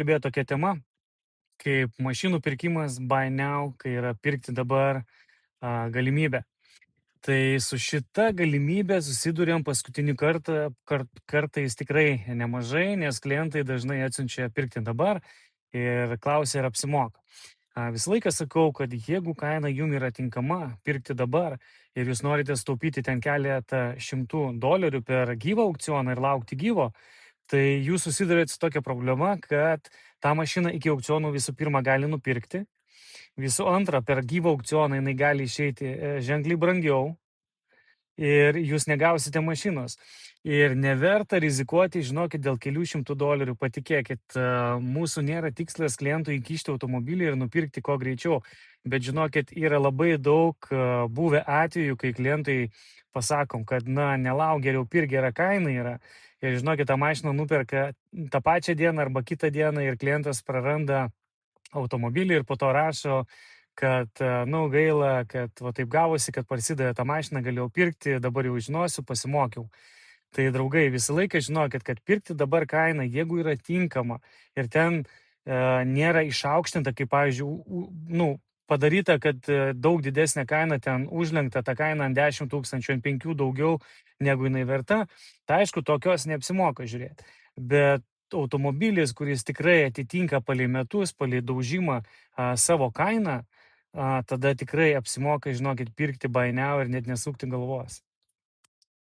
Kalbėjo tokia tema, kaip mašinų pirkimas buy now, kai yra pirkti dabar galimybė. Tai su šita galimybė susidurėm paskutinį kartais tikrai nemažai, nes klientai dažnai atsiunčia pirkti dabar ir klausia, ar apsimoka. Visą laiką sakau, kad jeigu kaina jum yra tinkama pirkti dabar ir jūs norite staupyti ten keletą $100 per gyvą aukcioną ir laukti gyvo, tai jūs susidurėt su tokia problema, kad tą mašiną iki aukcionų visų pirma gali nupirkti, visų antra, per gyvą aukcioną jinai gali išeiti ženkliai brangiau ir jūs negausite mašinos. Ir neverta rizikuoti, žinokit, dėl kelių $100, patikėkit, mūsų nėra tikslas klientui įkišti automobilį ir nupirkti kuo greičiau. Bet žinokit, yra labai daug buvę atvejų, kai klientai pasakom, kad nelauk, geriau pirk, gera kaina yra. Ir žinokit, tą mašiną nuperka tą pačią dieną arba kitą dieną ir klientas praranda automobilį ir po to rašo, kad, gaila, kad va taip gavosi, kad parsidavė tą mašiną, galėjau pirkti, dabar jau žinosiu, pasimokiau. Tai draugai, visą laiką žinokit, kad pirkti dabar kainą, jeigu yra tinkama ir ten nėra išaukštinta, kaip, pavyzdžiui, padaryta, kad daug didesnė kaina, ten užlenkta ta kaina ant 10 tūkstančių, ant 5 daugiau negu jinai verta, tai aišku, tokios neapsimoka žiūrėti. Bet automobilis, kuris tikrai atitinka palei metus, palei daužimą savo kainą, tada tikrai apsimoka, žinokit, pirkti buy now ir net nesukti galvos.